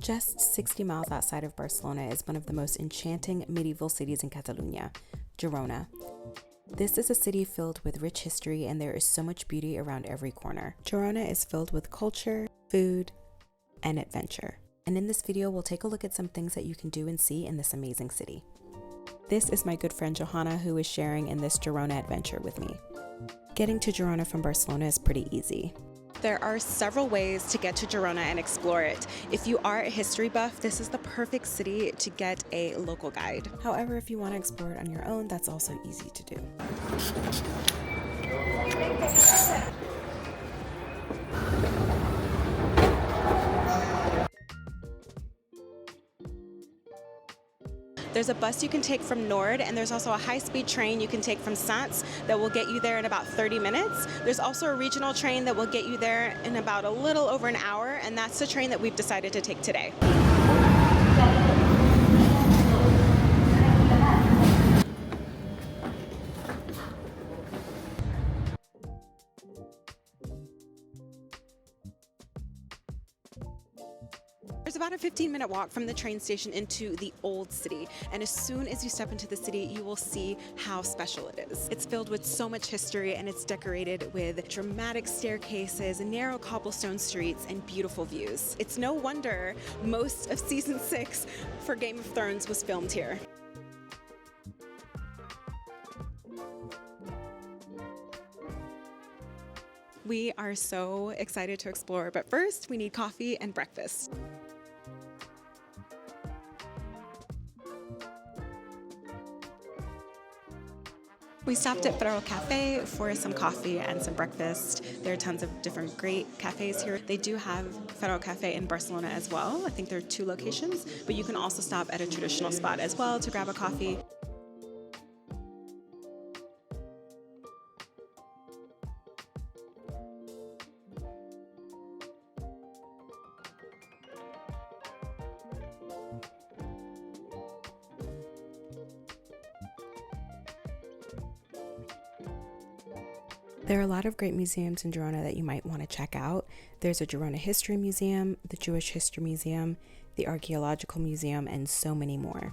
Just 60 miles outside of Barcelona is one of the most enchanting medieval cities in Catalonia, Girona. This is a city filled with rich history, and there is so much beauty around every corner. Girona is filled with culture, food, and adventure. And in this video, we'll take a look at some things that you can do and see in this amazing city. This is my good friend Johanna, who is sharing in this Girona adventure with me. Getting to Girona from Barcelona is pretty easy. There are several ways to get to Girona and explore it. If you are a history buff, this is the perfect city to get a local guide. However, if you want to explore it on your own, that's also easy to do. There's a bus you can take from Nord, and there's also a high-speed train you can take from Sant that will get you there in about 30 minutes. There's also a regional train that will get you there in about a little over an hour, and that's the train that we've decided to take today. There's about a 15-minute walk from the train station into the old city, and as soon as you step into the city, you will see how special it is. It's filled with so much history, and it's decorated with dramatic staircases, narrow cobblestone streets, and beautiful views. It's no wonder most of season 6 for Game of Thrones was filmed here. We are so excited to explore, but first we need coffee and breakfast. We stopped at Ferrero Cafe for some coffee and some breakfast. There are tons of different great cafes here. They do have Ferrero Cafe in Barcelona as well. I think there are 2 locations, but you can also stop at a traditional spot as well to grab a coffee. There are a lot of great museums in Girona that you might want to check out. There's a Girona History Museum, the Jewish History Museum, the Archaeological Museum, and so many more.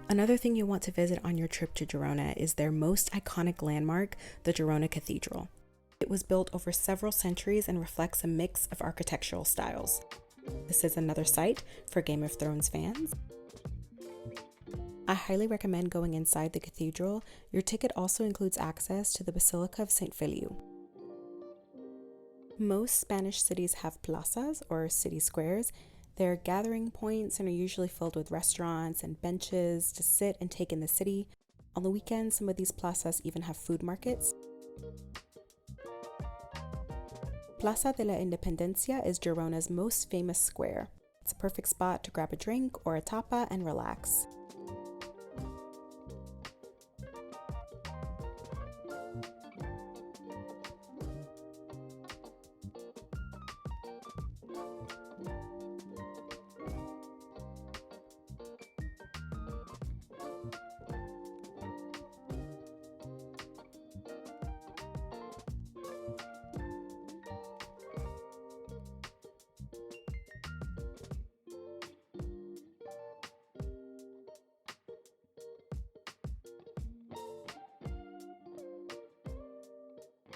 Another thing you'll want to visit on your trip to Girona is their most iconic landmark, the Girona Cathedral. It was built over several centuries and reflects a mix of architectural styles. This is another site for Game of Thrones fans. I highly recommend going inside the cathedral. Your ticket also includes access to the Basilica of St. Feliu. Most Spanish cities have plazas, or city squares. They're gathering points and are usually filled with restaurants and benches to sit and take in the city. On the weekends, some of these plazas even have food markets. Plaza de la Independencia is Girona's most famous square. It's a perfect spot to grab a drink or a tapa and relax.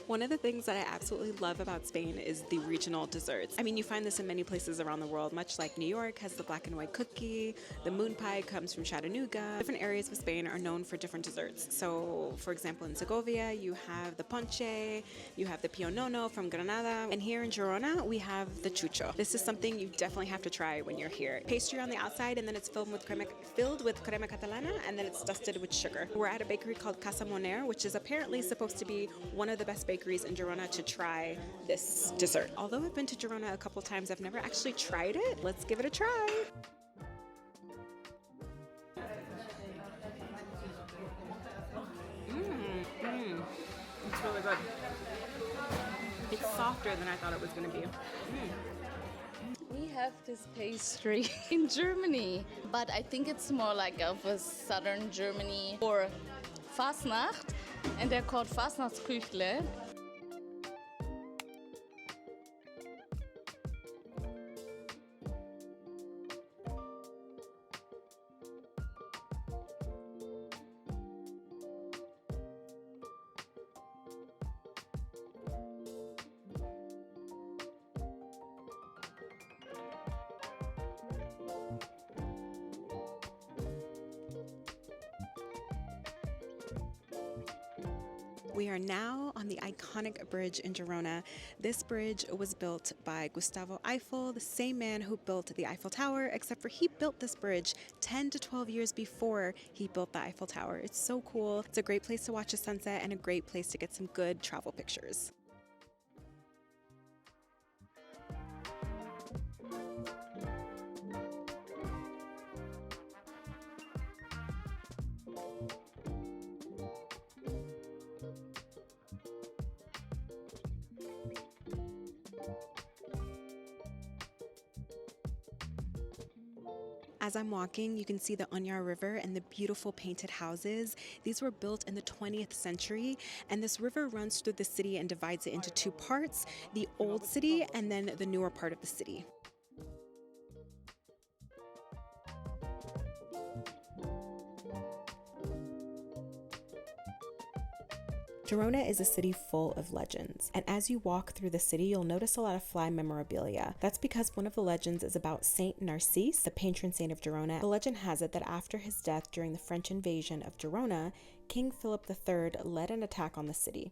One of the things that I absolutely love about Spain is the regional desserts. I mean, you find this in many places around the world, much like New York has the black and white cookie, the moon pie comes from Chattanooga. Different areas of Spain are known for different desserts. So, for example, in Segovia, you have the ponche, you have the pionono from Granada, and here in Girona, we have the Xiuxo. This is something you definitely have to try when you're here. Pastry on the outside, and then it's filled with crema catalana, and then it's dusted with sugar. We're at a bakery called Casa Moner, which is apparently supposed to be one of the best bakeries in Girona to try this dessert. Although I've been to Girona a couple times, I've never actually tried it. Let's give it a try. It's really good. It's softer than I thought it was going to be. We have this pastry in Germany, but I think it's more like of a southern Germany. For Fastnacht, And they're called Fastnachtsküchle. We are now on the iconic bridge in Girona. This bridge was built by Gustavo Eiffel, the same man who built the Eiffel Tower, except for he built this bridge 10 to 12 years before he built the Eiffel Tower. It's so cool. It's a great place to watch a sunset and a great place to get some good travel pictures. As I'm walking, you can see the Onyar River and the beautiful painted houses. These were built in the 20th century, and this river runs through the city and divides it into two parts, the old city and then the newer part of the city. Girona is a city full of legends, and as you walk through the city, you'll notice a lot of fly memorabilia. That's because one of the legends is about Saint Narcis, the patron saint of Girona. The legend has it that after his death during the French invasion of Girona, King Philip III led an attack on the city.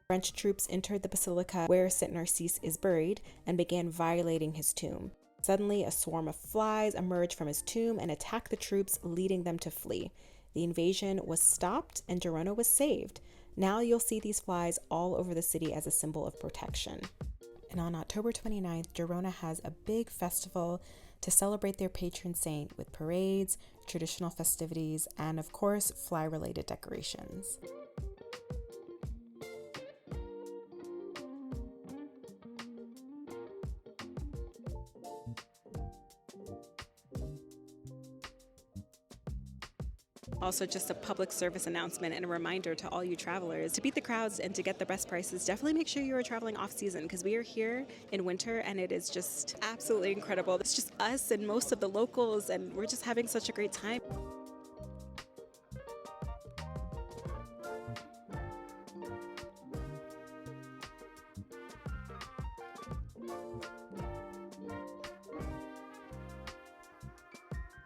French troops entered the basilica where Saint Narcis is buried and began violating his tomb. Suddenly, a swarm of flies emerged from his tomb and attacked the troops, leading them to flee. The invasion was stopped and Girona was saved. Now you'll see these flies all over the city as a symbol of protection. And on October 29th, Girona has a big festival to celebrate their patron saint with parades, traditional festivities, and of course, fly-related decorations. Also, just a public service announcement and a reminder to all you travelers to beat the crowds and to get the best prices. Definitely make sure you are traveling off season because we are here in winter and it is just absolutely incredible. It's just us and most of the locals and we're just having such a great time.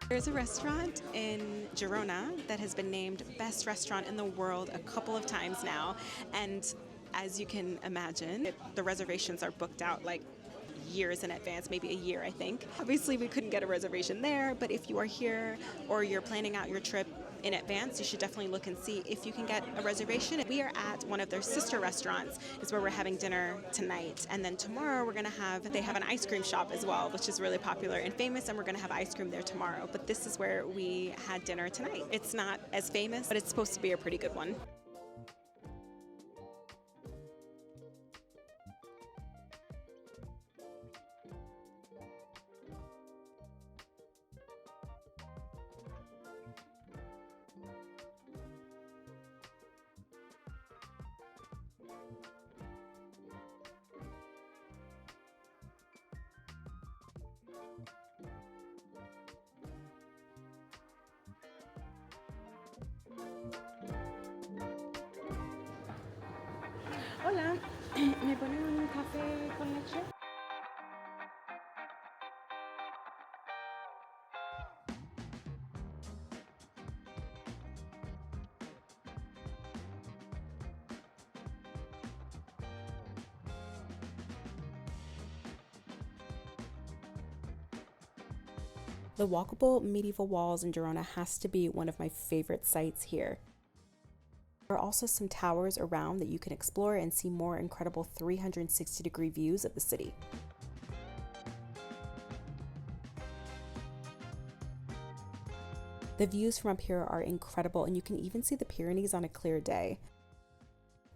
There's a restaurant in Girona that has been named Best Restaurant in the World a couple of times now. And as you can imagine, the reservations are booked out like years in advance, maybe a year, I think. Obviously, we couldn't get a reservation there, but if you are here or you're planning out your trip in advance, you should definitely look and see if you can get a reservation. We are at one of their sister restaurants, is where we're having dinner tonight. And then tomorrow they have an ice cream shop as well, which is really popular and famous, and we're gonna have ice cream there tomorrow. But this is where we had dinner tonight. It's not as famous, but it's supposed to be a pretty good one. Hola, ¿me ponen un café con leche? The walkable medieval walls in Girona has to be one of my favorite sites here. There are also some towers around that you can explore and see more incredible 360-degree views of the city. The views from up here are incredible, and you can even see the Pyrenees on a clear day.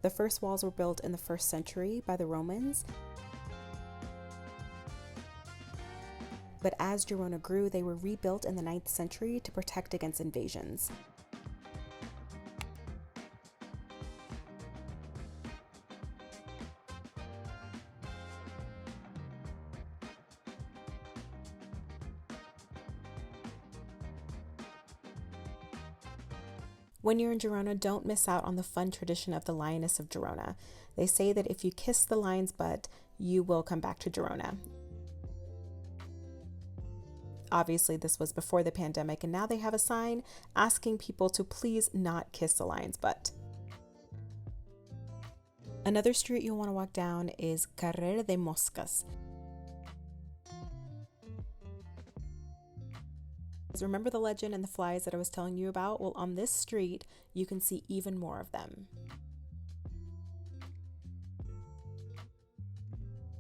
The first walls were built in the 1st century by the Romans, but as Girona grew, they were rebuilt in the 9th century to protect against invasions. When you're in Girona, don't miss out on the fun tradition of the Lioness of Girona. They say that if you kiss the lion's butt, you will come back to Girona. Obviously, this was before the pandemic, and now they have a sign asking people to please not kiss the lion's butt. Another street you'll want to walk down is Carrer de Mosques. Remember the legend and the flies that I was telling you about? Well, on this street, you can see even more of them.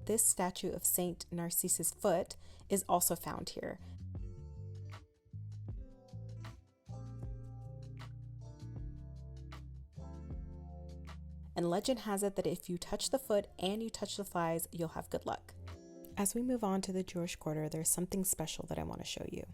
This statue of Saint Narcis's foot is also found here. And legend has it that if you touch the foot and you touch the flies, you'll have good luck. As we move on to the Jewish quarter, there's something special that I want to show you.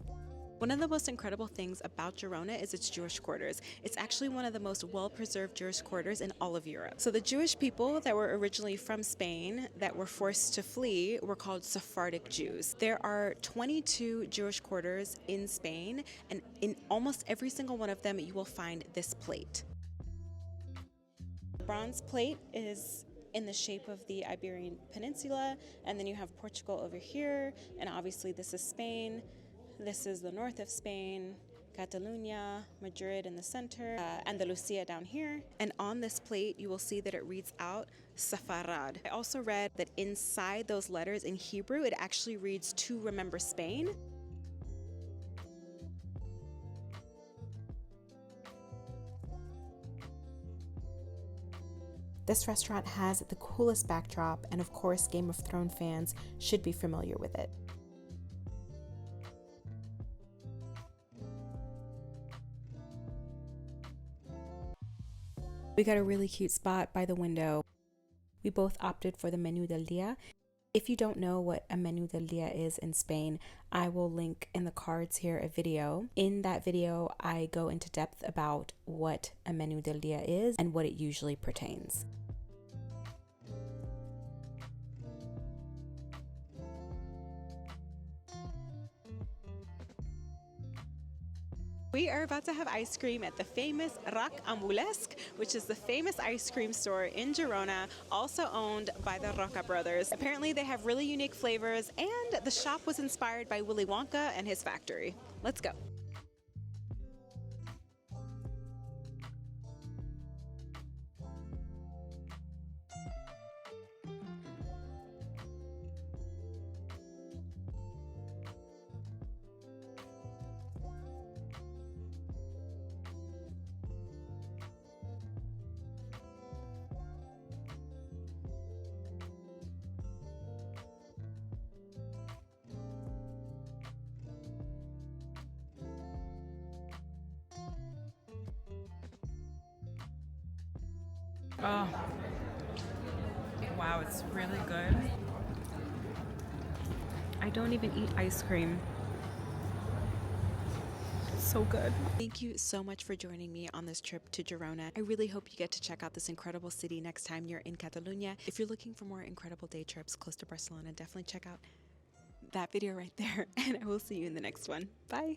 One of the most incredible things about Girona is its Jewish quarters. It's actually one of the most well-preserved Jewish quarters in all of Europe. So the Jewish people that were originally from Spain that were forced to flee were called Sephardic Jews. There are 22 Jewish quarters in Spain, and in almost every single one of them you will find this plate. The bronze plate is in the shape of the Iberian Peninsula, and then you have Portugal over here, and obviously this is Spain. This is the north of Spain, Catalonia, Madrid in the center, Andalusia down here. And on this plate, you will see that it reads out Safarad. I also read that inside those letters in Hebrew, it actually reads to remember Spain. This restaurant has the coolest backdrop, and of course, Game of Thrones fans should be familiar with it. We got a really cute spot by the window. We both opted for the Menú del Día. If you don't know what a Menú del Día is in Spain, I will link in the cards here a video. In that video, I go into depth about what a Menú del Día is and what it usually pertains. We are about to have ice cream at the famous Rocambolesc, which is the famous ice cream store in Girona, also owned by the Roca brothers. Apparently they have really unique flavors, and the shop was inspired by Willy Wonka and his factory. Let's go. Oh, wow, it's really good. I don't even eat ice cream. It's so good. Thank you so much for joining me on this trip to Girona. I really hope you get to check out this incredible city next time you're in Catalonia. If you're looking for more incredible day trips close to Barcelona, definitely check out that video right there, and I will see you in the next one. Bye.